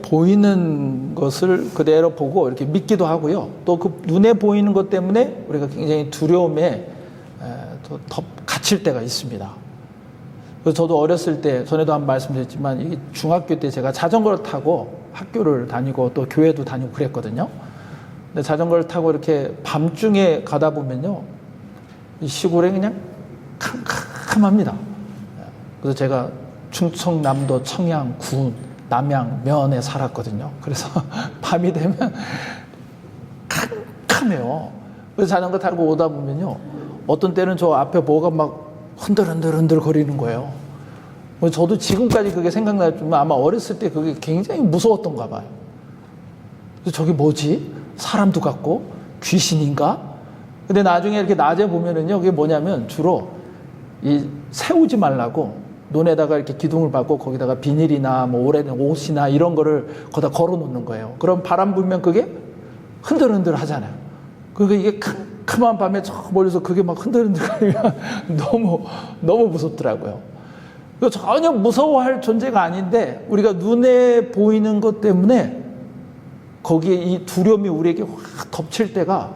보이는 것을 그대로 보고 이렇게 믿기도 하고요. 또 그 눈에 보이는 것 때문에 우리가 굉장히 두려움에 더 갇힐 때가 있습니다. 그래서 저도 어렸을 때, 전에도 한번 말씀드렸지만, 이게 중학교 때 제가 자전거를 타고 학교를 다니고 또 교회도 다니고 그랬거든요. 근데 자전거를 타고 이렇게 밤중에 가다 보면요, 이 시골에 그냥 캄캄합니다. 그래서 제가 충청남도 청양, 군, 남양, 면에 살았거든요. 그래서 밤이 되면 캄캄해요. 그래서 자전거 타고 오다 보면요, 어떤 때는 저 앞에 뭐가 막 흔들흔들 거리는 거예요. 저도 지금까지 그게 생각나지만 아마 어렸을 때 그게 굉장히 무서웠던가 봐요. 그래서 저게 뭐지? 사람도 같고 귀신인가? 근데 나중에 이렇게 낮에 보면은요, 그게 뭐냐면 주로 이 세우지 말라고 논에다가 이렇게 기둥을 박고 거기다가 비닐이나 뭐 오래된 옷이나 이런 거를 거기다 걸어 놓는 거예요. 그럼 바람 불면 그게 흔들흔들 하잖아요. 그러니까 이게 캄캄한 밤에 저 멀리서 그게 막 흔들흔들거리면 너무 무섭더라고요. 전혀 무서워할 존재가 아닌데 우리가 눈에 보이는 것 때문에 거기에 이 두려움이 우리에게 확 덮칠 때가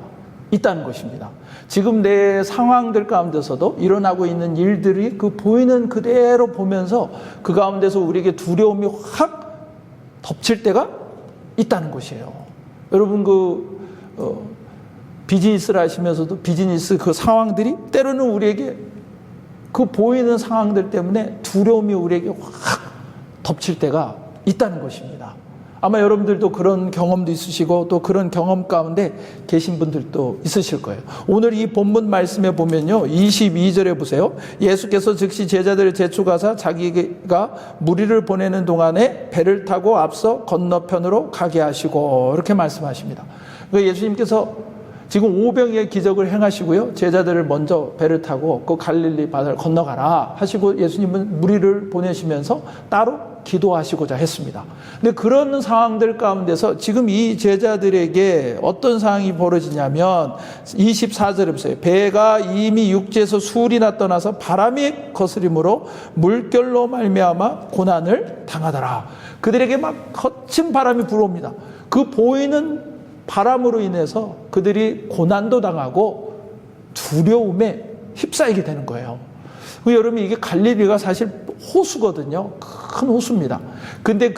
있다는 것입니다. 지금 내 상황들 가운데서도 일어나고 있는 일들이 그 보이는 그대로 보면서 그 가운데서 우리에게 두려움이 확 덮칠 때가 있다는 것이에요. 여러분 비즈니스를 하시면서도 비즈니스 그 상황들이 때로는 우리에게 그 보이는 상황들 때문에 두려움이 우리에게 확 덮칠 때가 있다는 것입니다. 아마 여러분들도 그런 경험도 있으시고 또 그런 경험 가운데 계신 분들도 있으실 거예요. 오늘 이 본문 말씀에 보면요, 22절에 보세요. 예수께서 즉시 제자들을 제축하사 자기가 무리를 보내는 동안에 배를 타고 앞서 건너편으로 가게 하시고 이렇게 말씀하십니다. 그러니까 예수님께서 지금 오병이의 기적을 행하시고요, 제자들을 먼저 배를 타고 그 갈릴리 바다를 건너가라 하시고 예수님은 무리를 보내시면서 따로 기도하시고자 했습니다. 근데 그런 상황들 가운데서 지금 이 제자들에게 어떤 상황이 벌어지냐면 24절에 보세요. 배가 이미 육지에서 수울이나 떠나서 바람이 거스림으로 물결로 말미암아 고난을 당하더라. 그들에게 막 거친 바람이 불어옵니다. 그 보이는 바람으로 인해서 그들이 고난도 당하고 두려움에 휩싸이게 되는 거예요. 여러분, 이게 갈릴리가 사실 호수거든요. 큰 호수입니다. 근데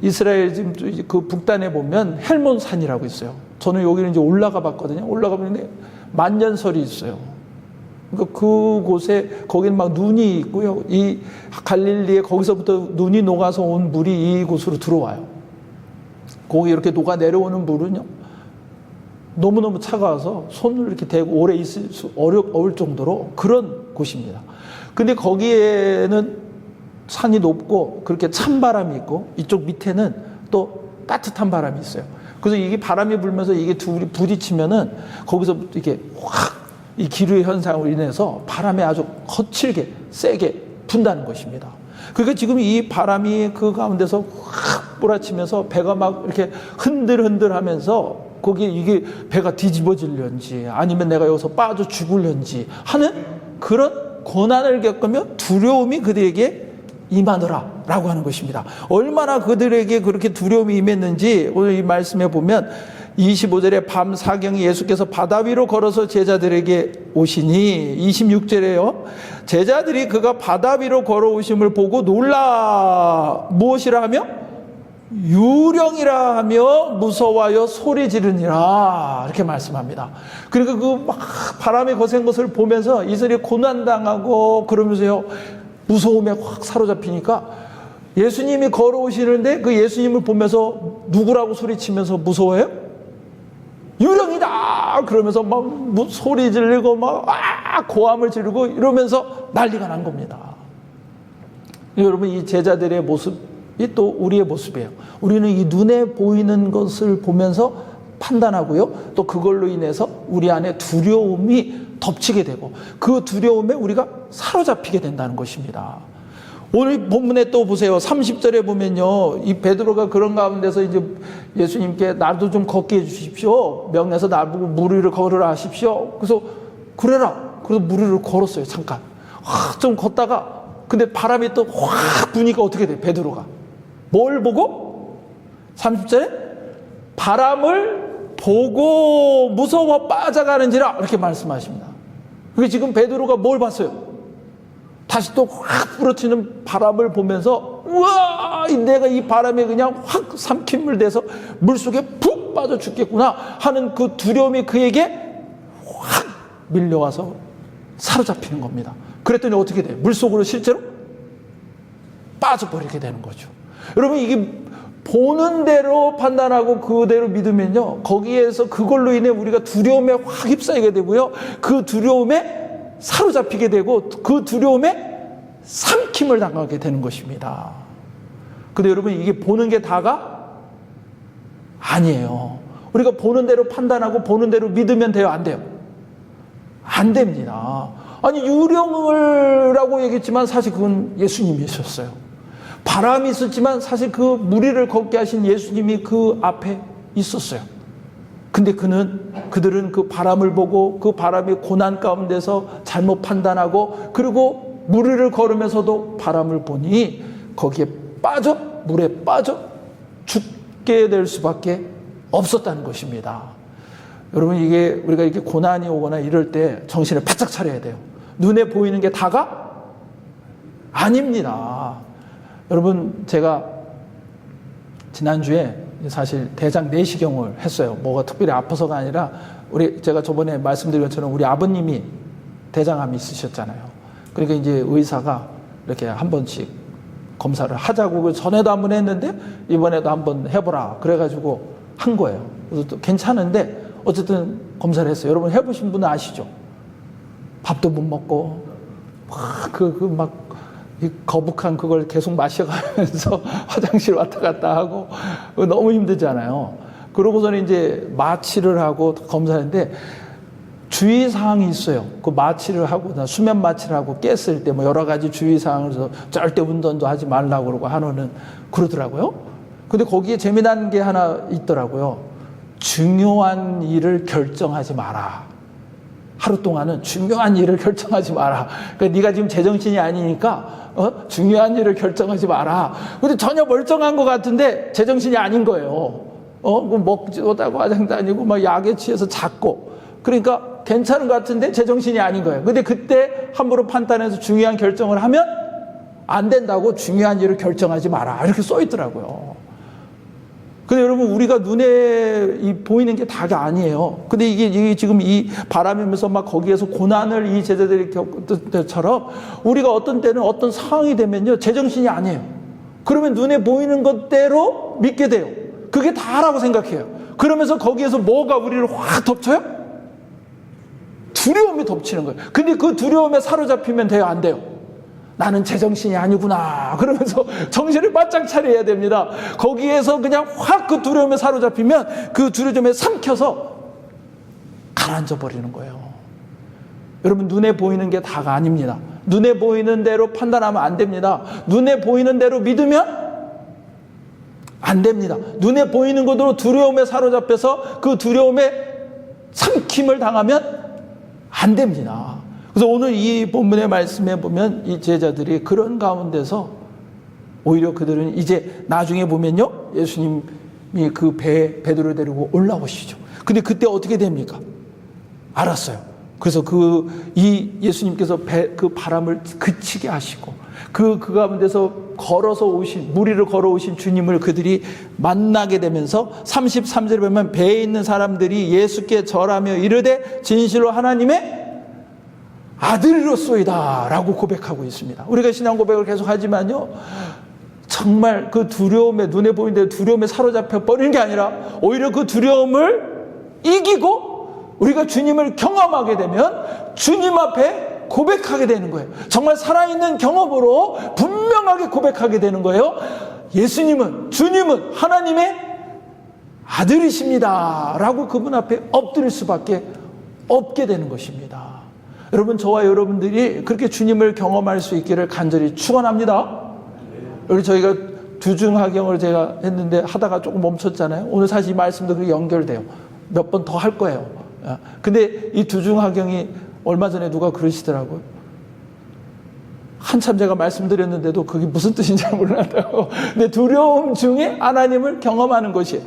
이스라엘 지금 그 북단에 보면 헬몬산이라고 있어요. 저는 여기는 이제 올라가 봤거든요. 올라가 보는데 만년설이 있어요. 그러니까 그곳에 거기는 막 눈이 있고요. 이 갈릴리에 거기서부터 눈이 녹아서 온 물이 이곳으로 들어와요. 거기 이렇게 녹아 내려오는 물은요, 너무너무 차가워서 손을 이렇게 대고 오래 있을 수 어려울 정도로 그런 곳입니다. 근데 거기에는 산이 높고 그렇게 찬바람이 있고 이쪽 밑에는 또 따뜻한 바람이 있어요. 그래서 이게 바람이 불면서 이게 둘이 부딪히면은 거기서부터 이게 확 이 기류의 현상으로 인해서 바람이 아주 거칠게 세게 분다는 것입니다. 그러니까 지금 이 바람이 그 가운데서 확 몰아치면서 배가 막 이렇게 흔들흔들 하면서 거기에 이게 배가 뒤집어질련지 아니면 내가 여기서 빠져 죽을련지 하는 그런 고난을 겪으며 두려움이 그들에게 임하더라 라고 하는 것입니다. 얼마나 그들에게 그렇게 두려움이 임했는지 오늘 이 말씀에 보면 25절에 밤 사경에 예수께서 바다 위로 걸어서 제자들에게 오시니 26절에요. 제자들이 그가 바다 위로 걸어오심을 보고 놀라 무엇이라 하며 유령이라 하며 무서워하여 소리 지르니라 이렇게 말씀합니다. 그러니까 그 막 바람이 거센 것을 보면서 이들이 고난당하고 그러면서요 무서움에 확 사로잡히니까 예수님이 걸어오시는데 그 예수님을 보면서 누구라고 소리치면서 무서워해요? 유령이다! 그러면서 막 소리 지르고 막 고함을 지르고 이러면서 난리가 난 겁니다. 여러분, 이 제자들의 모습이 또 우리의 모습이에요. 우리는 이 눈에 보이는 것을 보면서 판단하고요. 또 그걸로 인해서 우리 안에 두려움이 덮치게 되고 그 두려움에 우리가 사로잡히게 된다는 것입니다. 오늘 본문에 또 보세요. 30절에 보면요. 이 베드로가 그런 가운데서 이제 예수님께 나도 좀 걷게 해주십시오. 명령해서 나보고 무리를 걸으라 하십시오. 그래서 그래라. 그래서 무리를 걸었어요. 잠깐. 좀 걷다가 근데 바람이 또 확 부니까 어떻게 돼? 베드로가 뭘 보고? 30절에 바람을 보고 무서워 빠져가는지라 이렇게 말씀하십니다. 그게 지금 베드로가 뭘 봤어요? 다시 또 확 불어치는 바람을 보면서 우와, 내가 이 바람에 그냥 확 삼킨물 돼서 물속에 푹 빠져 죽겠구나 하는 그 두려움이 그에게 확 밀려와서 사로잡히는 겁니다. 그랬더니 어떻게 돼요? 물속으로 실제로 빠져버리게 되는 거죠. 여러분, 이게 보는 대로 판단하고 그대로 믿으면요, 거기에서 그걸로 인해 우리가 두려움에 확 휩싸이게 되고요, 그 두려움에 사로잡히게 되고 그 두려움에 삼킴을 당하게 되는 것입니다. 근데 여러분, 이게 보는 게 다가 아니에요. 우리가 보는 대로 판단하고 보는 대로 믿으면 돼요? 안 돼요? 안 됩니다. 아니, 유령을라고 얘기했지만 사실 그건 예수님이셨어요. 바람이 있었지만 사실 그 무리를 걷게 하신 예수님이 그 앞에 있었어요. 근데 그들은 그 바람을 보고 그 바람의 고난 가운데서 잘못 판단하고, 그리고 무리를 걸으면서도 바람을 보니 거기에 물에 빠져 죽게 될 수밖에 없었다는 것입니다. 여러분, 이게 우리가 이렇게 고난이 오거나 이럴 때 정신을 바짝 차려야 돼요. 눈에 보이는 게 다가 아닙니다. 여러분, 제가 지난주에 사실 대장 내시경을 했어요. 뭐가 특별히 아파서가 아니라, 제가 저번에 말씀드린 것처럼 우리 아버님이 대장암이 있으셨잖아요. 그러니까 이제 의사가 이렇게 한 번씩 검사를 하자고, 전에도 한 번 했는데 이번에도 한번 해보라 그래가지고 한 거예요. 그래서 또 괜찮은데 어쨌든 검사를 했어요. 여러분, 해보신 분은 아시죠? 밥도 못 먹고 막 이 거북한 그걸 계속 마셔가면서 화장실 왔다 갔다 하고 너무 힘들잖아요. 그러고서는 이제 마취를 하고 검사했는데 주의사항이 있어요. 그 마취를 하고, 수면 마취를 하고 깼을 때 뭐 여러 가지 주의사항을 절대 운동도 하지 말라고 그러고 한우는 그러더라고요. 근데 거기에 재미난 게 하나 있더라고요. 중요한 일을 결정하지 마라. 하루 동안은 중요한 일을 결정하지 마라. 그러니까 네가 지금 제정신이 아니니까 중요한 일을 결정하지 마라. 근데 전혀 멀쩡한 것 같은데 제정신이 아닌 거예요. 먹지도 화장 다니고 막 약에 취해서 잤고, 그러니까 괜찮은 것 같은데 제정신이 아닌 거예요. 근데 그때 함부로 판단해서 중요한 결정을 하면 안 된다고, 중요한 일을 결정하지 마라 이렇게 써 있더라고요. 근데 여러분, 우리가 눈에 보이는 게 다가 아니에요. 근데 이게 지금 이 바람이면서 막 거기에서 고난을 이 제자들이 겪을 때처럼 우리가 어떤 때는 어떤 상황이 되면요, 제정신이 아니에요. 그러면 눈에 보이는 것대로 믿게 돼요. 그게 다라고 생각해요. 그러면서 거기에서 뭐가 우리를 확 덮쳐요? 두려움이 덮치는 거예요. 근데 그 두려움에 사로잡히면 돼요? 안 돼요? 나는 제정신이 아니구나 그러면서 정신을 바짝 차려야 됩니다. 거기에서 그냥 확 그 두려움에 사로잡히면 그 두려움에 삼켜서 가라앉아 버리는 거예요. 여러분, 눈에 보이는 게 다가 아닙니다. 눈에 보이는 대로 판단하면 안 됩니다. 눈에 보이는 대로 믿으면 안 됩니다. 눈에 보이는 것으로 두려움에 사로잡혀서 그 두려움에 삼킴을 당하면 안 됩니다. 그래서 오늘 이 본문의 말씀에 보면 이 제자들이 그런 가운데서 오히려 그들은 이제 나중에 보면요, 예수님이 그 배에 베드로를 데리고 올라오시죠. 근데 그때 어떻게 됩니까? 알았어요. 그래서 이 예수님께서 그 바람을 그치게 하시고 그 가운데서 무리를 걸어오신 주님을 그들이 만나게 되면서 33절에 보면 배에 있는 사람들이 예수께 절하며 이르되 진실로 하나님의 아들이로소이다 라고 고백하고 있습니다. 우리가 신앙 고백을 계속 하지만요, 정말 그 두려움에, 눈에 보이는 대로 두려움에 사로잡혀 버리는 게 아니라 오히려 그 두려움을 이기고 우리가 주님을 경험하게 되면 주님 앞에 고백하게 되는 거예요. 정말 살아있는 경험으로 분명하게 고백하게 되는 거예요. 주님은 하나님의 아들이십니다 라고 그분 앞에 엎드릴 수밖에 없게 되는 것입니다. 여러분, 저와 여러분들이 그렇게 주님을 경험할 수 있기를 간절히 축원합니다. 여기 저희가 두중하경을 제가 했는데 하다가 조금 멈췄잖아요. 오늘 사실 이 말씀도 그렇게 연결돼요. 몇 번 더 할 거예요. 근데 이 두중하경이 얼마 전에 누가 그러시더라고요. 한참 제가 말씀드렸는데도 그게 무슨 뜻인지 잘 몰라요. 근데 두려움 중에 하나님을 경험하는 것이,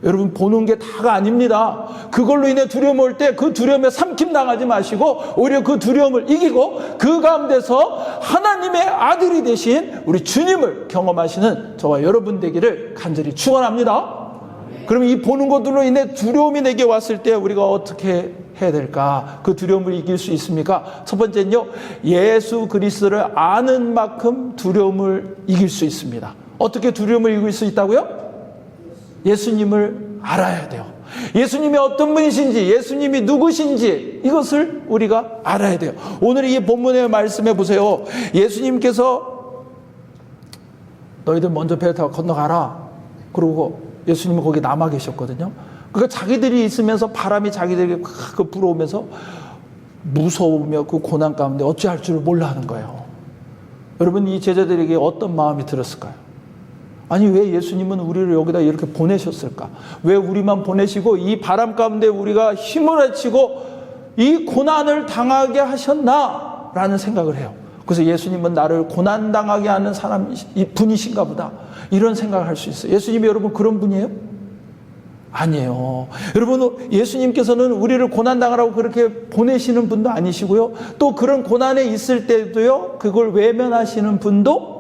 여러분 보는 게 다가 아닙니다. 그걸로 인해 두려움 올 때 그 두려움에 삼킴당하지 마시고 오히려 그 두려움을 이기고 그 가운데서 하나님의 아들이 되신 우리 주님을 경험하시는 저와 여러분 되기를 간절히 축원합니다. 그럼 이 보는 것들로 인해 두려움이 내게 왔을 때 우리가 어떻게 해야 될까? 그 두려움을 이길 수 있습니까? 첫 번째는요, 예수 그리스도를 아는 만큼 두려움을 이길 수 있습니다. 어떻게 두려움을 이길 수 있다고요? 예수님을 알아야 돼요. 예수님이 어떤 분이신지, 예수님이 누구신지 이것을 우리가 알아야 돼요. 오늘 이 본문의 말씀해 보세요. 예수님께서 너희들 먼저 배 타고 건너가라. 그러고 예수님은 거기 남아 계셨거든요. 그러니까 자기들이 있으면서 바람이 자기들에게 그 불어오면서 무서우며 그 고난 가운데 어찌할 줄을 몰라 하는 거예요. 여러분, 이 제자들에게 어떤 마음이 들었을까요? 아니, 왜 예수님은 우리를 여기다 이렇게 보내셨을까? 왜 우리만 보내시고 이 바람 가운데 우리가 힘을 헤치고 이 고난을 당하게 하셨나? 라는 생각을 해요. 그래서 예수님은 나를 고난당하게 하는 분이신가 보다, 이런 생각을 할 수 있어요. 예수님이 여러분 그런 분이에요? 아니에요. 여러분, 예수님께서는 우리를 고난당하라고 그렇게 보내시는 분도 아니시고요. 또 그런 고난에 있을 때도요, 그걸 외면하시는 분도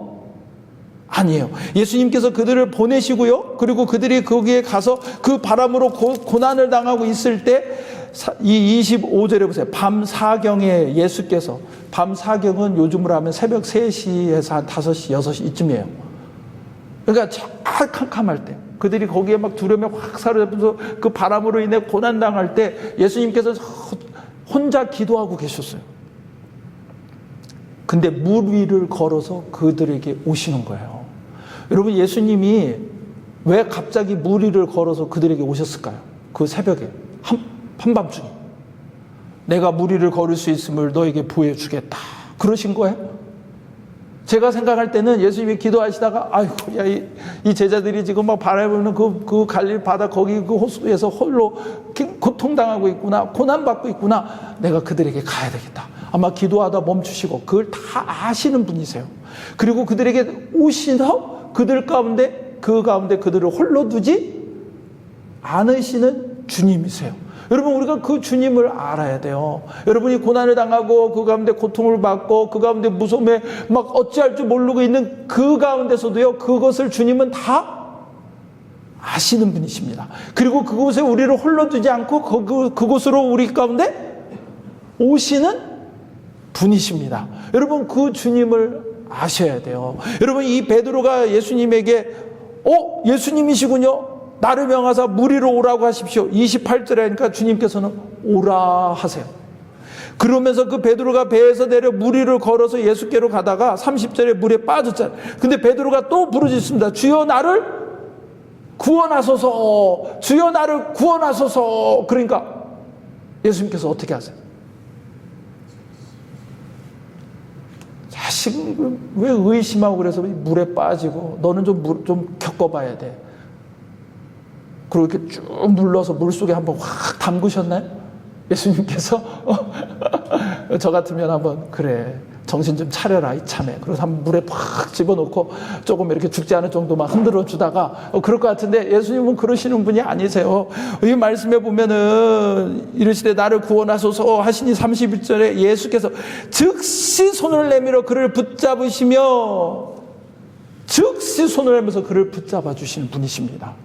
아니에요. 예수님께서 그들을 보내시고요. 그리고 그들이 거기에 가서 그 바람으로 고난을 당하고 있을 때, 이 25절에 보세요. 밤 사경에 예수께서, 밤 사경은 요즘으로 하면 새벽 3시에서 한 5시, 6시 이쯤이에요. 그러니까 쫙 캄캄할 때, 그들이 거기에 막 두려움에 확 사로잡혀서 그 바람으로 인해 고난당할 때 예수님께서 혼자 기도하고 계셨어요. 근데 물 위를 걸어서 그들에게 오시는 거예요. 여러분, 예수님이 왜 갑자기 물 위를 걸어서 그들에게 오셨을까요? 그 새벽에, 한밤중에. 내가 물 위를 걸을 수 있음을 너에게 보여주겠다, 그러신 거예요? 제가 생각할 때는 예수님이 기도하시다가, 아이고, 야, 이 제자들이 지금 막 바라보는 그 갈릴 바다 거기 그 호수에서 홀로 고통당하고 있구나, 고난받고 있구나, 내가 그들에게 가야 되겠다. 아마 기도하다 멈추시고 그걸 다 아시는 분이세요. 그리고 그들에게 오시서 그들 가운데, 그 가운데 그들을 홀로 두지 않으시는 주님이세요. 여러분, 우리가 그 주님을 알아야 돼요. 여러분이 고난을 당하고 그 가운데 고통을 받고 그 가운데 무서움에 막 어찌할 줄 모르고 있는 그 가운데서도요, 그것을 주님은 다 아시는 분이십니다. 그리고 그곳에 우리를 홀로 두지 않고 그곳으로 우리 가운데 오시는 분이십니다. 여러분, 그 주님을 아셔야 돼요. 여러분, 이 베드로가 예수님에게 예수님이시군요, 나를 명하사 물 위로 오라고 하십시오. 28절에 하니까 주님께서는 오라 하세요. 그러면서 그 베드로가 배에서 내려 물 위를 걸어서 예수께로 가다가 30절에 물에 빠졌잖아요. 근데 베드로가 또 부르짖습니다. 주여 나를 구원하소서, 주여 나를 구원하소서. 그러니까 예수님께서 어떻게 하세요? 자식 왜 의심하고 그래서 물에 빠지고, 너는 좀 겪어봐야 돼. 그리고 이렇게 쭉 눌러서 물속에 한번 확 담그셨나요? 예수님께서? 저 같으면 한번, 그래, 정신 좀 차려라 이참에, 그래서 한번 물에 확 집어넣고 조금 이렇게 죽지 않을 정도만 흔들어 주다가 그럴 것 같은데, 예수님은 그러시는 분이 아니세요. 이 말씀에 보면은 이르시되 나를 구원하소서 하시니 31절에 예수께서 즉시 손을 내밀어 그를 붙잡으시며, 즉시 손을 내밀어서 그를 붙잡아 주시는 분이십니다.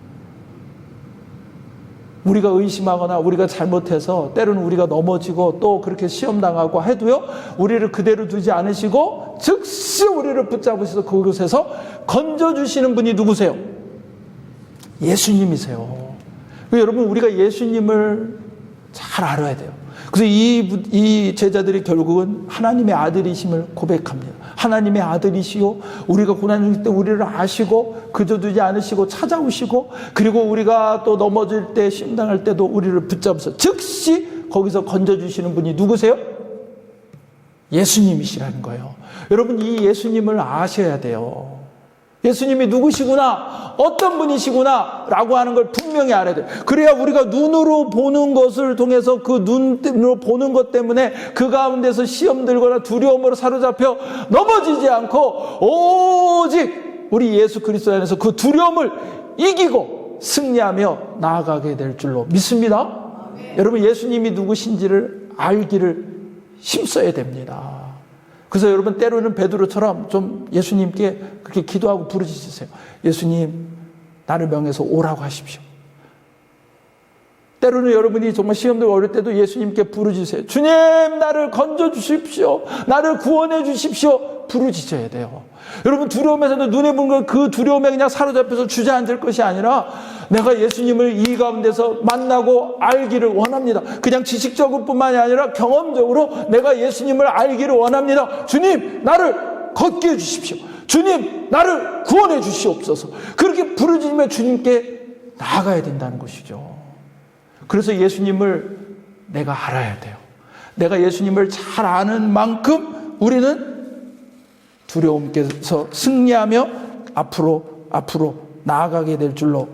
우리가 의심하거나 우리가 잘못해서 때로는 우리가 넘어지고 또 그렇게 시험당하고 해도요, 우리를 그대로 두지 않으시고 즉시 우리를 붙잡으셔서 그곳에서 건져주시는 분이 누구세요? 예수님이세요. 여러분, 우리가 예수님을 잘 알아야 돼요. 그래서 이 제자들이 결국은 하나님의 아들이심을 고백합니다. 하나님의 아들이시요, 우리가 고난 중일 때 우리를 아시고 그저 두지 않으시고 찾아오시고, 그리고 우리가 또 넘어질 때 심당할 때도 우리를 붙잡아서 즉시 거기서 건져주시는 분이 누구세요? 예수님이시라는 거예요. 여러분, 이 예수님을 아셔야 돼요. 예수님이 누구시구나, 어떤 분이시구나 라고 하는 걸 분명히 알아야 돼요. 그래야 우리가 눈으로 보는 것을 통해서 그 눈으로 보는 것 때문에 그 가운데서 시험 들거나 두려움으로 사로잡혀 넘어지지 않고 오직 우리 예수 그리스도 안에서 그 두려움을 이기고 승리하며 나아가게 될 줄로 믿습니다. 여러분, 예수님이 누구신지를 알기를 힘써야 됩니다. 그래서 여러분, 때로는 베드로처럼 좀 예수님께 그렇게 기도하고 부르짖으세요. 예수님, 나를 명해서 오라고 하십시오. 때로는 여러분이 정말 시험들 어릴 때도 예수님께 부르짖으세요. 주님, 나를 건져 주십시오. 나를 구원해 주십시오. 부르짖어야 돼요. 여러분, 두려움에서도 눈에 보는 그 두려움에 그냥 사로잡혀서 주저앉을 것이 아니라 내가 예수님을 이 가운데서 만나고 알기를 원합니다. 그냥 지식적으로 뿐만이 아니라 경험적으로 내가 예수님을 알기를 원합니다. 주님, 나를 걷게 해주십시오. 주님, 나를 구원해 주시옵소서. 그렇게 부르짖으며 주님께 나아가야 된다는 것이죠. 그래서 예수님을 내가 알아야 돼요. 내가 예수님을 잘 아는 만큼 우리는 두려움께서 승리하며 앞으로 나아가게 될 줄로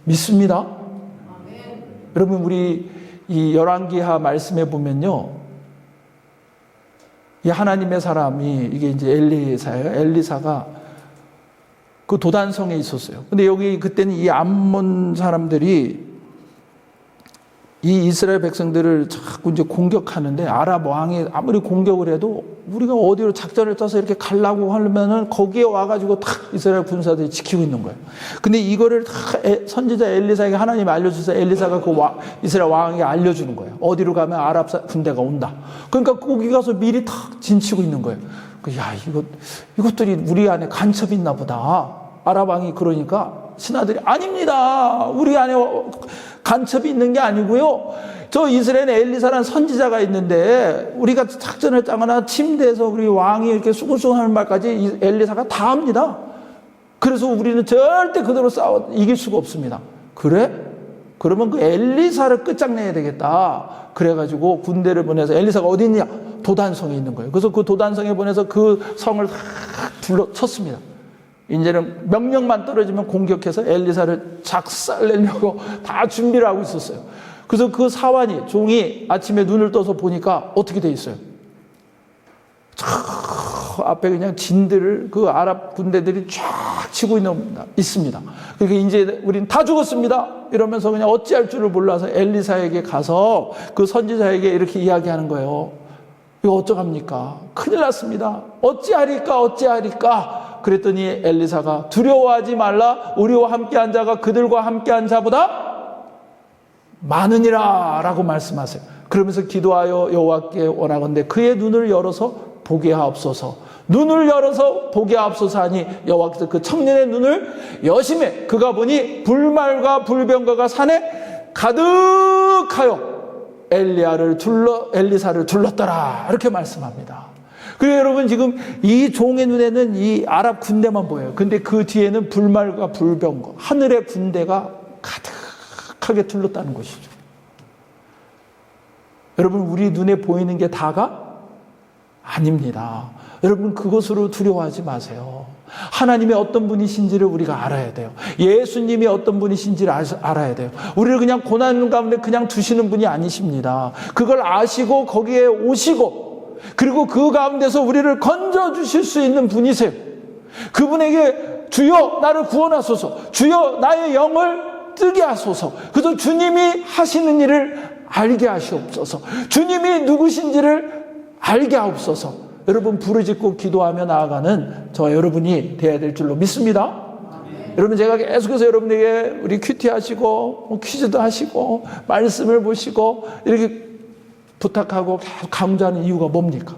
믿습니다. 아멘. 여러분, 우리 이 열왕기하 말씀에 보면요, 이 하나님의 사람이 이게 이제 엘리사예요. 엘리사가 그 도단성에 있었어요. 근데 여기 그때는 이 암몬 사람들이 이 이스라엘 백성들을 자꾸 이제 공격하는데, 아랍 왕이 아무리 공격을 해도 우리가 어디로 작전을 짜서 이렇게 가려고 하려면은 거기에 와가지고 탁 이스라엘 군사들이 지키고 있는 거예요. 근데 이거를 다 선지자 엘리사에게 하나님이 알려주셔서 엘리사가 그 이스라엘 왕에게 알려주는 거예요. 어디로 가면 아랍 군대가 온다. 그러니까 거기 가서 미리 탁 진치고 있는 거예요. 야, 이것들이 우리 안에 간첩이 있나 보다. 아랍 왕이 그러니까 신하들이 아닙니다. 우리 안에 간첩이 있는 게 아니고요. 저 이스라엘에 엘리사라는 선지자가 있는데 우리가 작전을 짜거나 침대에서 우리 왕이 이렇게 수근수근 하는 말까지 엘리사가 다 합니다. 그래서 우리는 절대 그대로 싸워 이길 수가 없습니다. 그래? 그러면 그 엘리사를 끝장내야 되겠다. 그래가지고 군대를 보내서 엘리사가 어디 있냐? 도단성에 있는 거예요. 그래서 그 도단성에 보내서 그 성을 다 둘러쳤습니다. 이제는 명령만 떨어지면 공격해서 엘리사를 작살내려고 다 준비를 하고 있었어요. 그래서 그 사환이, 종이 아침에 눈을 떠서 보니까 어떻게 돼 있어요? 저 앞에 그냥 진들을 그 아랍 군대들이 쫙 치고 있습니다. 그러니까 이제 우린 다 죽었습니다. 이러면서 그냥 어찌할 줄을 몰라서 엘리사에게 가서 그 선지자에게 이렇게 이야기하는 거예요. 이거 어쩌갑니까? 큰일 났습니다. 어찌하리까? 그랬더니 엘리사가 두려워하지 말라. 우리와 함께한 자가 그들과 함께한 자보다 많으니라 라고 말씀하세요. 그러면서 기도하여 여호와께 원하건대 그의 눈을 열어서 보게 하옵소서. 눈을 열어서 보게 하옵소서 하니 여호와께서 그 청년의 눈을 여심해 그가 보니 불말과 불병거가 산에 가득하여 엘리사를 둘렀더라. 이렇게 말씀합니다. 그래서 여러분, 지금 이 종의 눈에는 이 아랍 군대만 보여요. 근데 그 뒤에는 불말과 불병거, 하늘의 군대가 가득하게 둘렀다는 것이죠. 여러분, 우리 눈에 보이는 게 다가 아닙니다. 여러분, 그것으로 두려워하지 마세요. 하나님의 어떤 분이신지를 우리가 알아야 돼요. 예수님이 어떤 분이신지를 알아야 돼요. 우리를 그냥 고난 가운데 그냥 두시는 분이 아니십니다. 그걸 아시고 거기에 오시고 그리고 그 가운데서 우리를 건져주실 수 있는 분이세요. 그분에게 주여 나를 구원하소서, 주여 나의 영을 뜨게 하소서. 그래서 주님이 하시는 일을 알게 하시옵소서, 주님이 누구신지를 알게 하옵소서. 여러분, 부르짖고 기도하며 나아가는 저와 여러분이 되어야 될 줄로 믿습니다. 여러분, 제가 계속해서 여러분에게 우리 큐티 하시고 퀴즈도 하시고 말씀을 보시고 이렇게 부탁하고 강조하는 이유가 뭡니까?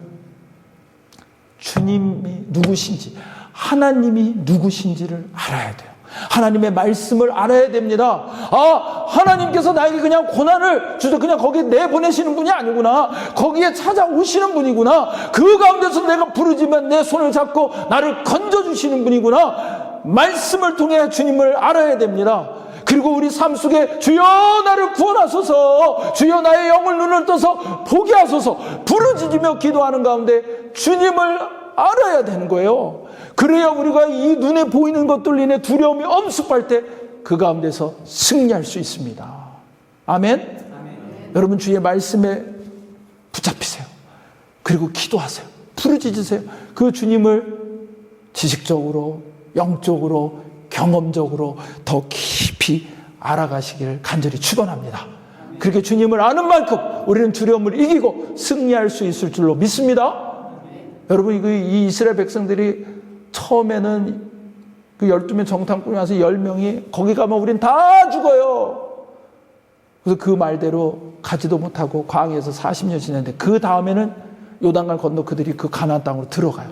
주님이 누구신지, 하나님이 누구신지를 알아야 돼요. 하나님의 말씀을 알아야 됩니다. 아, 하나님께서 나에게 그냥 고난을 주셔서 그냥 거기에 내보내시는 분이 아니구나. 거기에 찾아오시는 분이구나. 그 가운데서 내가 부르짖으면 내 손을 잡고 나를 건져주시는 분이구나. 말씀을 통해 주님을 알아야 됩니다. 그리고 우리 삶 속에 주여 나를 구원하소서, 주여 나의 영을 눈을 떠서 보게 하소서 부르짖으며 기도하는 가운데 주님을 알아야 되는 거예요. 그래야 우리가 이 눈에 보이는 것들 인해 두려움이 엄습할 때 그 가운데서 승리할 수 있습니다. 아멘? 여러분 주의 말씀에 붙잡히세요. 그리고 기도하세요. 부르짖으세요. 그 주님을 지식적으로, 영적으로, 경험적으로 더 깊이 알아가시기를 간절히 축원합니다. 그렇게 주님을 아는 만큼 우리는 두려움을 이기고 승리할 수 있을 줄로 믿습니다. 여러분 이 이스라엘 백성들이 처음에는 그 12명 정탐꾼이 와서 10명이 거기 가면 우린 다 죽어요. 그래서 그 말대로 가지도 못하고 광야에서 40년 지냈는데 그 다음에는 요단강 건너 그들이 그 가나안 땅으로 들어가요.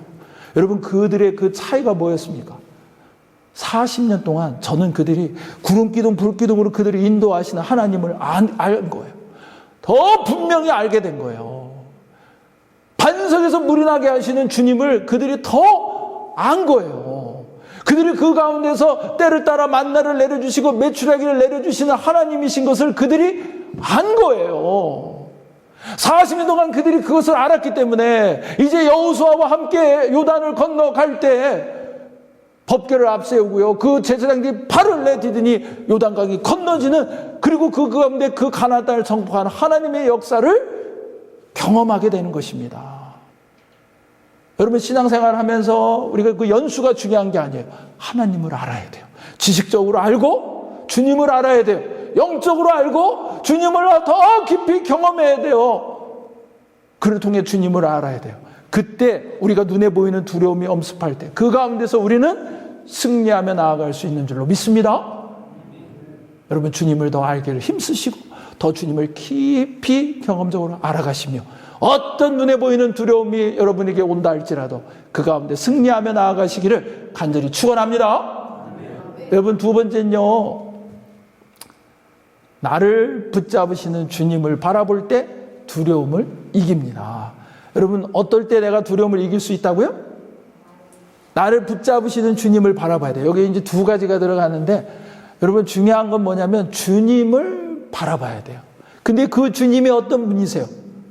여러분 그들의 그 차이가 뭐였습니까? 40년 동안 저는 그들이 구름기둥 불기둥으로 그들을 인도하시는 하나님을 알 거예요. 더 분명히 알게 된 거예요. 반석에서 물이 나게 하시는 주님을 그들이 더 안 거예요. 그들이 그 가운데서 때를 따라 만나를 내려주시고 메추라기를 내려주시는 하나님이신 것을 그들이 안 거예요. 40년 동안 그들이 그것을 알았기 때문에 이제 여호수아와 함께 요단을 건너갈 때 법궤를 앞세우고요. 그 제사장들이 발을 내디디니 요단강이 건너지는, 그리고 그 가운데 그 가나안 땅을 정복하는 하나님의 역사를 경험하게 되는 것입니다. 여러분 신앙생활 하면서 우리가 그 연수가 중요한 게 아니에요. 하나님을 알아야 돼요. 지식적으로 알고 주님을 알아야 돼요. 영적으로 알고 주님을 더 깊이 경험해야 돼요. 그를 통해 주님을 알아야 돼요. 그때 우리가 눈에 보이는 두려움이 엄습할 때 그 가운데서 우리는 승리하며 나아갈 수 있는 줄로 믿습니다. 여러분 주님을 더 알기를 힘쓰시고 더 주님을 깊이 경험적으로 알아가시며 어떤 눈에 보이는 두려움이 여러분에게 온다 할지라도 그 가운데 승리하며 나아가시기를 간절히 축원합니다. 여러분 두 번째는요, 나를 붙잡으시는 주님을 바라볼 때 두려움을 이깁니다. 여러분 어떨 때 내가 두려움을 이길 수 있다고요? 나를 붙잡으시는 주님을 바라봐야 돼요. 여기 이제 두 가지가 들어가는데 여러분 중요한 건 뭐냐면 주님을 바라봐야 돼요. 근데 그 주님이 어떤 분이세요?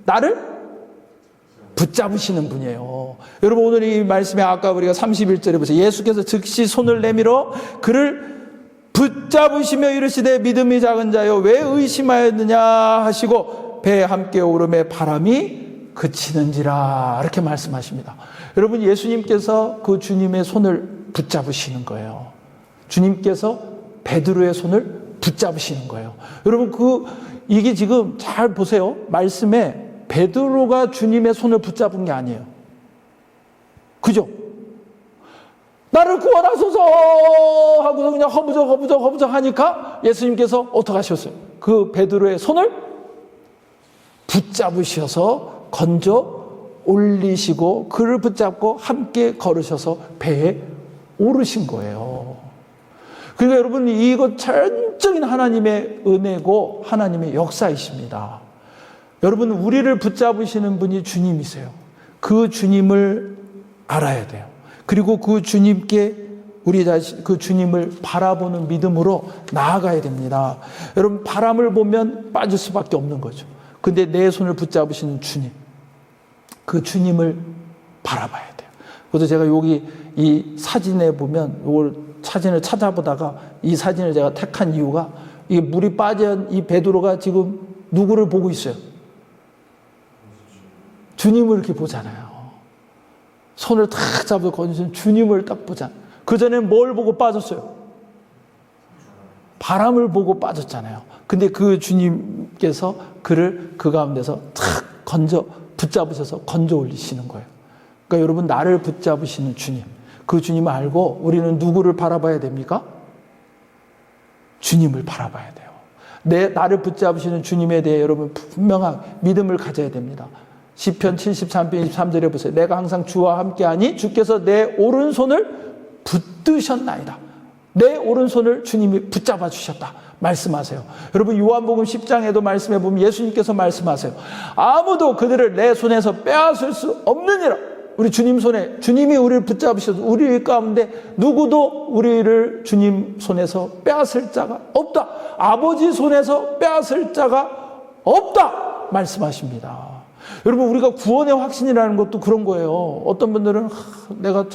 나를 붙잡으시는 분이에요. 여러분 오늘 이 말씀에 아까 우리가 31절에 보세요. 예수께서 즉시 손을 내밀어 그를 붙잡으시며 이르시되 믿음이 작은 자여 왜 의심하였느냐 하시고 배에 함께 오름에 바람이 그치는지라, 이렇게 말씀하십니다. 여러분 예수님께서 그 주님의 손을 붙잡으시는 거예요. 주님께서 베드로의 손을 붙잡으시는 거예요. 여러분 이게 지금 잘 보세요. 말씀에 베드로가 주님의 손을 붙잡은 게 아니에요. 그죠? 나를 구원하소서 하고서 그냥 허부적 하니까 예수님께서 어떻게 하셨어요? 그 베드로의 손을 붙잡으셔서 건져 올리시고 그를 붙잡고 함께 걸으셔서 배에 오르신 거예요. 그러니까 여러분 이거 전적인 하나님의 은혜고 하나님의 역사이십니다. 여러분 우리를 붙잡으시는 분이 주님이세요. 그 주님을 알아야 돼요. 그리고 그 주님께 그 주님을 바라보는 믿음으로 나아가야 됩니다. 여러분 바람을 보면 빠질 수밖에 없는 거죠. 근데 내 손을 붙잡으시는 주님, 그 주님을 바라봐야 돼요. 그래서 제가 여기 이 사진에 보면 이걸 사진을 찾아보다가 이 사진을 제가 택한 이유가 이게 물이 빠진 이 베드로가 지금 누구를 보고 있어요? 주님을 이렇게 보잖아요. 손을 탁 잡고 건지는 주님을 딱 보잖아요. 그전엔 뭘 보고 빠졌어요? 바람을 보고 빠졌잖아요. 근데 그 주님께서 그를 그 가운데서 탁 붙잡으셔서 건져 올리시는 거예요. 그러니까 여러분 나를 붙잡으시는 주님, 그 주님을 알고 우리는 누구를 바라봐야 됩니까? 주님을 바라봐야 돼요. 나를 붙잡으시는 주님에 대해 여러분 분명한 믿음을 가져야 됩니다. 시편 73편 23절에 보세요. 내가 항상 주와 함께하니 주께서 내 오른손을 붙드셨나이다. 내 오른손을 주님이 붙잡아 주셨다 말씀하세요. 여러분 요한복음 10장에도 말씀해 보면 예수님께서 말씀하세요. 아무도 그들을 내 손에서 빼앗을 수 없느니라. 우리 주님 손에 주님이 우리를 붙잡으셔서 우리 가운데 누구도 우리를 주님 손에서 빼앗을 자가 없다. 아버지 손에서 빼앗을 자가 없다 말씀하십니다. 여러분, 우리가 구원의 확신이라는 것도 그런 거예요. 어떤 분들은 내가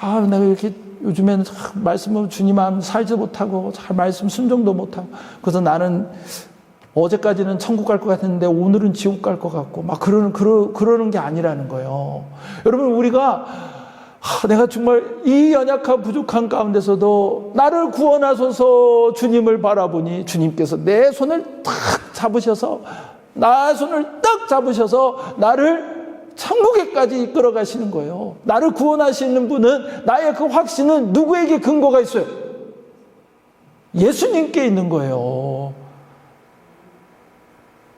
이렇게 요즘에는 말씀을 주님 안 살지 못하고 잘 말씀 순종도 못하고, 그래서 나는 어제까지는 천국 갈 것 같았는데 오늘은 지옥 갈 것 같고 막 그러는 게 아니라는 거예요. 여러분, 우리가 내가 정말 이 연약한 부족한 가운데서도 나를 구원하소서 주님을 바라보니 주님께서 내 손을 딱 잡으셔서 나를 천국에까지 이끌어 가시는 거예요. 나를 구원하시는 분은, 나의 그 확신은 누구에게 근거가 있어요? 예수님께 있는 거예요.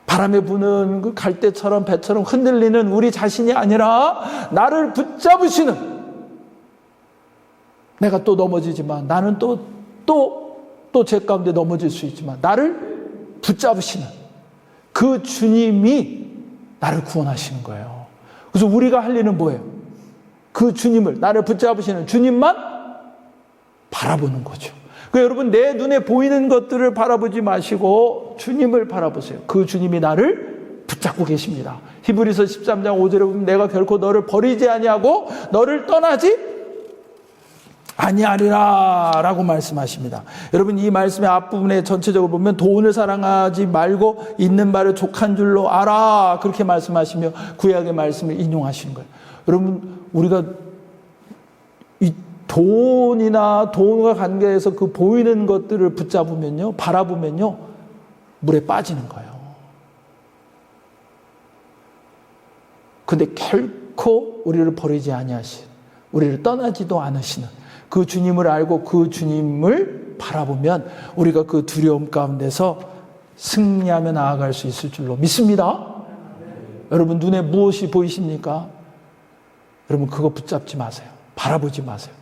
바람에 부는 그 갈대처럼 배처럼 흔들리는 우리 자신이 아니라 나를 붙잡으시는, 내가 또 넘어지지만 나는 또 제 가운데 넘어질 수 있지만 나를 붙잡으시는 그 주님이 나를 구원하시는 거예요. 그래서 우리가 할 일은 뭐예요? 그 주님을, 나를 붙잡으시는 주님만 바라보는 거죠. 여러분, 내 눈에 보이는 것들을 바라보지 마시고 주님을 바라보세요. 그 주님이 나를 붙잡고 계십니다. 히브리서 13장 5절에 보면 내가 결코 너를 버리지 아니하고 너를 떠나지 아니하리라 라고 말씀하십니다. 여러분, 이 말씀의 앞부분에 전체적으로 보면 돈을 사랑하지 말고 있는 바를 족한 줄로 알아, 그렇게 말씀하시며 구약의 말씀을 인용하시는 거예요. 여러분, 우리가 이 돈과 관계해서 그 보이는 것들을 붙잡으면요, 바라보면요, 물에 빠지는 거예요. 근데 결코 우리를 버리지 아니하시는, 우리를 떠나지도 않으시는 그 주님을 알고 그 주님을 바라보면 우리가 그 두려움 가운데서 승리하며 나아갈 수 있을 줄로 믿습니다. 여러분, 눈에 무엇이 보이십니까? 여러분, 그거 붙잡지 마세요. 바라보지 마세요.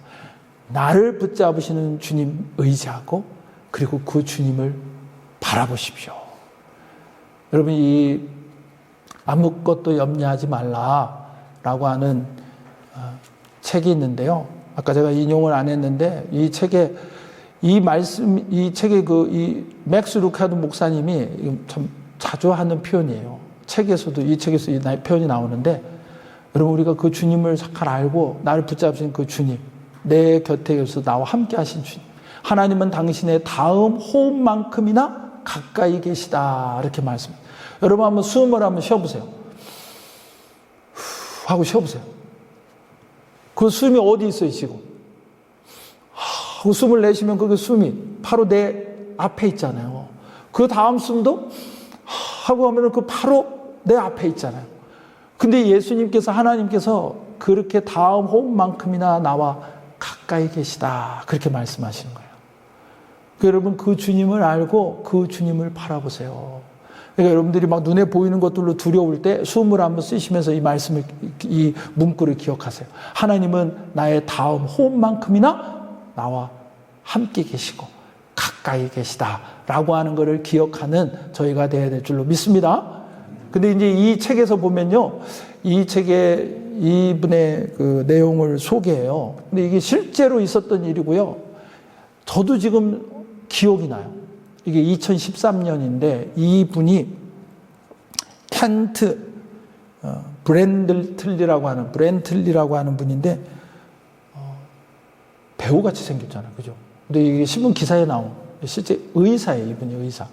나를 붙잡으시는 주님 의지하고, 그리고 그 주님을 바라보십시오. 여러분, 이 아무것도 염려하지 말라라고 하는 책이 있는데요. 아까 제가 인용을 안 했는데, 이 책에 이 맥스 루카드 목사님이 참 자주 하는 표현이에요. 이 책에서 이 표현이 나오는데, 여러분, 우리가 그 주님을 잘 알고 나를 붙잡으신 그 주님, 내 곁에서 나와 함께 하신 주님, 하나님은 당신의 다음 호흡만큼이나 가까이 계시다, 이렇게 말씀합니다. 여러분, 한번 숨을 한번 쉬어보세요. 후 하고 쉬어보세요. 그 숨이 어디 있어요, 지금? 하고 숨을 내쉬면 그 숨이 바로 내 앞에 있잖아요. 그 다음 숨도 하고 하면 그 바로 내 앞에 있잖아요. 근데 예수님께서, 하나님께서 그렇게 다음 호흡만큼이나 나와 가까이 계시다, 그렇게 말씀하시는 거예요. 여러분, 그 주님을 알고 그 주님을 바라보세요. 그러니까 여러분들이 막 눈에 보이는 것들로 두려울 때 숨을 한번 쓰시면서 이 말씀을, 이 문구를 기억하세요. 하나님은 나의 다음 호흡만큼이나 나와 함께 계시고 가까이 계시다라고 하는 것을 기억하는 저희가 되어야 될 줄로 믿습니다. 근데 이제 이 책에서 보면요, 이 책에 이분의 그 내용을 소개해요. 근데 이게 실제로 있었던 일이고요. 저도 지금 기억이 나요. 이게 2013년인데 이분이 켄트 브랜틀리라고 하는 분인데, 배우같이 생겼잖아요. 그죠? 근데 이게 신문 기사에 나온, 실제 의사예요. 이분이 의사.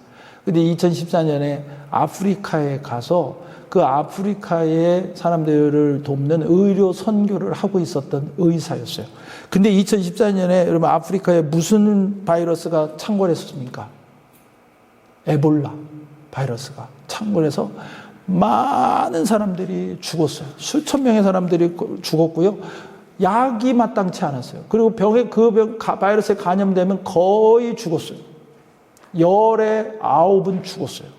근데 2014년에 아프리카에 가서 그 아프리카의 사람들을 돕는 의료 선교를 하고 있었던 의사였어요. 근데 2014년에 여러분, 아프리카에 무슨 바이러스가 창궐했습니까? 에볼라 바이러스가 창궐해서 많은 사람들이 죽었어요. 수천 명의 사람들이 죽었고요. 약이 마땅치 않았어요. 그리고 바이러스에 감염되면 거의 죽었어요. 열에 9은 죽었어요.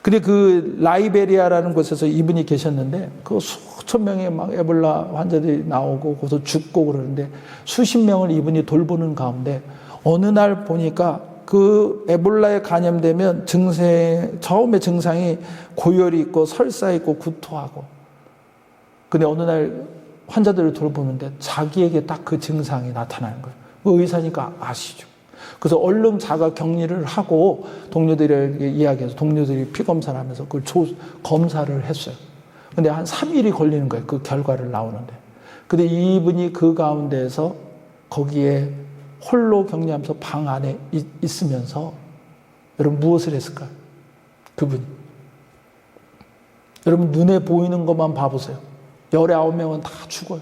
근데 그 라이베리아라는 곳에서 이분이 계셨는데, 그 수천 명의 막 에볼라 환자들이 나오고 거기서 죽고 그러는데, 수십 명을 이분이 돌보는 가운데 어느 날 보니까 그 에볼라에 감염되면 처음에 증상이 고열이 있고 설사 있고 구토하고, 근데 어느 날 환자들을 돌보는데 자기에게 딱 그 증상이 나타나는 거예요. 그 의사니까 아시죠. 그래서 얼른 자가 격리를 하고 동료들에게 이야기해서 동료들이 피 검사를 하면서 그걸 검사를 했어요. 근데 한 3일이 걸리는 거예요. 그 결과를 나오는데. 근데 이분이 그 가운데에서 거기에 홀로 격리하면서 방 안에 있으면서 여러분 무엇을 했을까요? 그분이. 여러분 눈에 보이는 것만 봐보세요. 19명은 다 죽어요.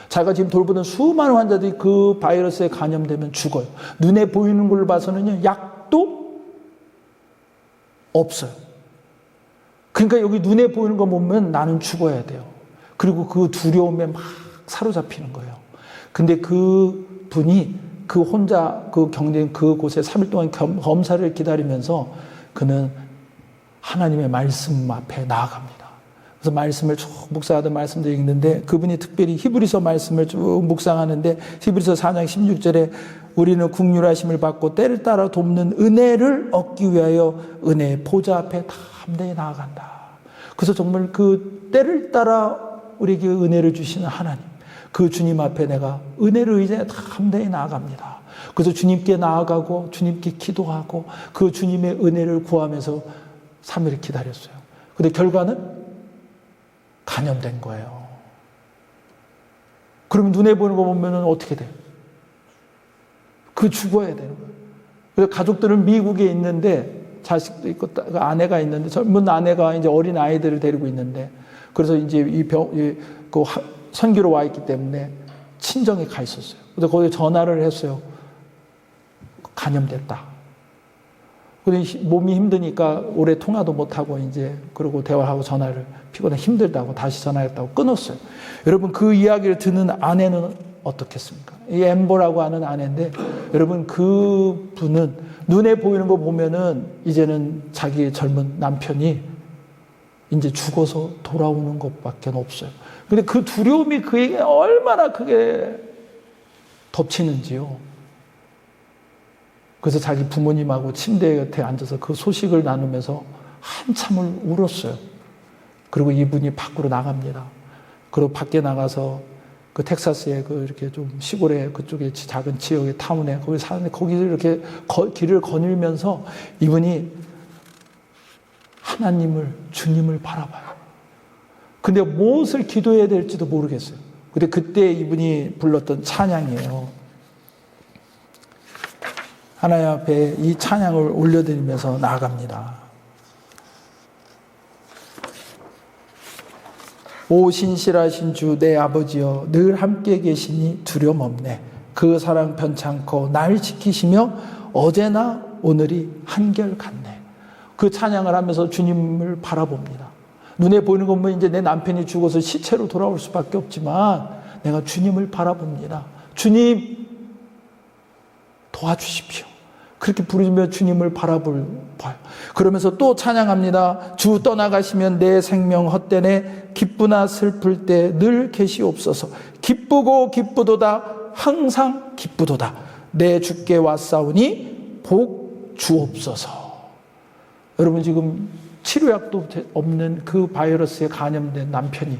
자기가 지금 돌보는 수많은 환자들이 그 바이러스에 감염되면 죽어요. 눈에 보이는 걸 봐서는요, 약도 없어요. 그러니까 여기 눈에 보이는 거 보면 나는 죽어야 돼요. 그리고 그 두려움에 막 사로잡히는 거예요. 근데 그 분이 그 혼자 그 격리된 그곳에 3일 동안 검사를 기다리면서 그는 하나님의 말씀 앞에 나아갑니다. 그래서 말씀을 쭉 묵상하던 말씀도 읽는데 그분이 특별히 히브리서 말씀을 쭉 묵상하는데 히브리서 4장 16절에 우리는 긍휼하심을 받고 때를 따라 돕는 은혜를 얻기 위하여 은혜의 보좌 앞에 담대히 나아간다. 그래서 정말 그 때를 따라 우리에게 은혜를 주시는 하나님, 그 주님 앞에 내가 은혜를 의지해 담대히 나아갑니다. 그래서 주님께 나아가고 주님께 기도하고 그 주님의 은혜를 구하면서 3일을 기다렸어요. 근데 결과는 감염된 거예요. 그러면 눈에 보이는 거 보면 어떻게 돼요? 그 죽어야 되는 거예요. 그래서 가족들은 미국에 있는데 자식도 있고 아내가 있는데 젊은 아내가 이제 어린 아이들을 데리고 있는데 그래서 이제 그 선교로 와 있기 때문에 친정에 가 있었어요. 그래서 거기에 전화를 했어요. 감염됐다. 근데 몸이 힘드니까 오래 통화도 못하고 이제 그러고 대화하고 전화를 피곤해 힘들다고 다시 전화했다고 끊었어요. 여러분 그 이야기를 듣는 아내는 어떻겠습니까? 이 엠버라고 하는 아내인데 여러분 그 분은 눈에 보이는 거 보면은 이제는 자기의 젊은 남편이 이제 죽어서 돌아오는 것밖에 없어요. 근데 그 두려움이 그에게 얼마나 크게 덮치는지요. 그래서 자기 부모님하고 침대 곁에 앉아서 그 소식을 나누면서 한참을 울었어요. 그리고 이분이 밖으로 나갑니다. 그리고 밖에 나가서 그 텍사스의 그 이렇게 좀 시골의 그쪽에 작은 지역의 타운에 거기 사는데 거기를 이렇게 길을 거닐면서 이분이 하나님을, 주님을 바라봐요. 근데 무엇을 기도해야 될지도 모르겠어요. 근데 그때 이분이 불렀던 찬양이에요. 하나님 앞에 이 찬양을 올려드리면서 나아갑니다. 오 신실하신 주 내 아버지여 늘 함께 계시니 두려움 없네. 그 사랑 변찮고 날 지키시며 어제나 오늘이 한결같네. 그 찬양을 하면서 주님을 바라봅니다. 눈에 보이는 것 보면 이제 내 남편이 죽어서 시체로 돌아올 수밖에 없지만 내가 주님을 바라봅니다. 주님 도와주십시오. 그렇게 부르며 주님을 봐요. 그러면서 또 찬양합니다. 주 떠나가시면 내 생명 헛되네. 기쁘나 슬플 때 늘 계시옵소서. 기쁘고 기쁘도다. 항상 기쁘도다. 내 주께 왔사오니 복 주옵소서. 여러분 지금 치료약도 없는 그 바이러스에 감염된 남편이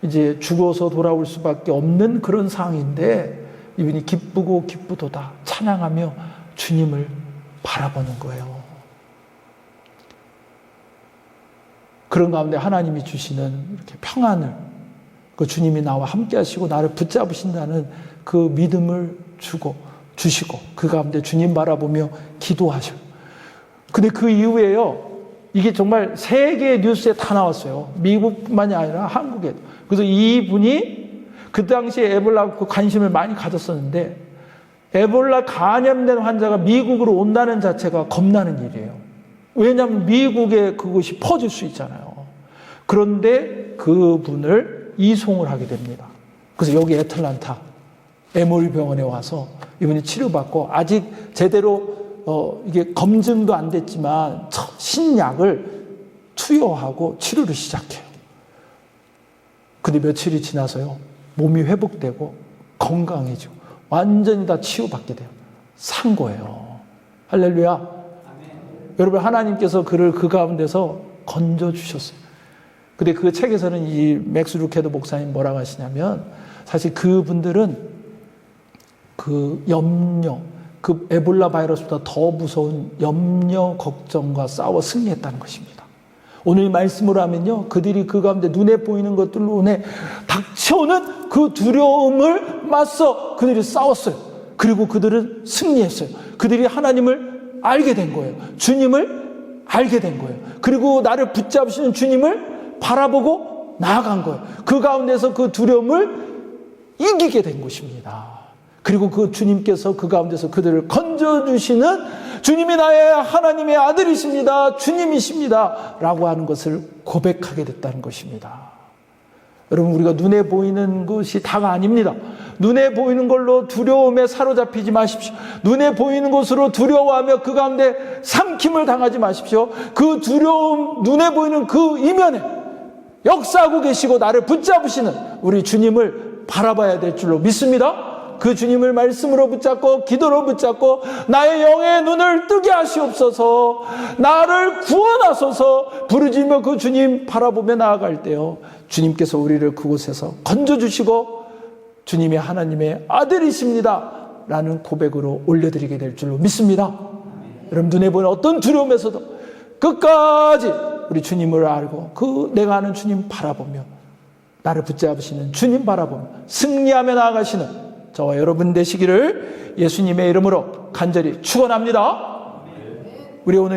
이제 죽어서 돌아올 수밖에 없는 그런 상황인데 이분이 기쁘고 기쁘도다 찬양하며 주님을 바라보는 거예요. 그런 가운데 하나님이 주시는 이렇게 평안을 그 주님이 나와 함께 하시고 나를 붙잡으신다는 그 믿음을 주시고 그 가운데 주님 바라보며 기도하셔요. 근데 그 이후에요. 이게 정말 세계 뉴스에 다 나왔어요. 미국뿐만이 아니라 한국에도. 그래서 이분이 그 당시에 에볼라 관심을 많이 가졌었는데 에볼라 감염된 환자가 미국으로 온다는 자체가 겁나는 일이에요. 왜냐하면 미국에 그것이 퍼질 수 있잖아요. 그런데 그분을 이송을 하게 됩니다. 그래서 여기 애틀란타 에모리 병원에 와서 이분이 치료받고 아직 제대로 이게 검증도 안 됐지만 신약을 투여하고 치료를 시작해요. 근데 며칠이 지나서요. 몸이 회복되고 건강해지고 완전히 다 치유받게 돼요. 산 거예요. 할렐루야. 아멘. 여러분 하나님께서 그를 그 가운데서 건져주셨어요. 근데 그 책에서는 이 맥스 루케더 목사님 뭐라고 하시냐면 사실 그분들은 그 염려, 그 에볼라 바이러스보다 더 무서운 염려, 걱정과 싸워 승리했다는 것입니다. 오늘 이 말씀으로 하면요, 그들이 그 가운데 눈에 보이는 것들로 인해 닥쳐오는 그 두려움을 맞서 그들이 싸웠어요. 그리고 그들은 승리했어요. 그들이 하나님을 알게 된 거예요. 주님을 알게 된 거예요. 그리고 나를 붙잡으시는 주님을 바라보고 나아간 거예요. 그 가운데서 그 두려움을 이기게 된 것입니다. 그리고 그 주님께서 그 가운데서 그들을 건져주시는 주님이 나의 하나님의 아들이십니다. 주님이십니다. 라고 하는 것을 고백하게 됐다는 것입니다. 여러분, 우리가 눈에 보이는 것이 다가 아닙니다. 눈에 보이는 걸로 두려움에 사로잡히지 마십시오. 눈에 보이는 것으로 두려워하며 그 가운데 삼킴을 당하지 마십시오. 그 두려움, 눈에 보이는 그 이면에 역사하고 계시고 나를 붙잡으시는 우리 주님을 바라봐야 될 줄로 믿습니다. 그 주님을 말씀으로 붙잡고 기도로 붙잡고 나의 영의 눈을 뜨게 하시옵소서, 나를 구원하소서 부르짖으며 그 주님 바라보며 나아갈 때요, 주님께서 우리를 그곳에서 건져주시고 주님이 하나님의 아들이십니다 라는 고백으로 올려드리게 될 줄로 믿습니다. 여러분, 눈에 보이는 어떤 두려움에서도 끝까지 우리 주님을 알고 그 내가 아는 주님 바라보며 나를 붙잡으시는 주님 바라보며 승리하며 나아가시는 저와 여러분 되시기를 예수님의 이름으로 간절히 축원합니다. 우리 오늘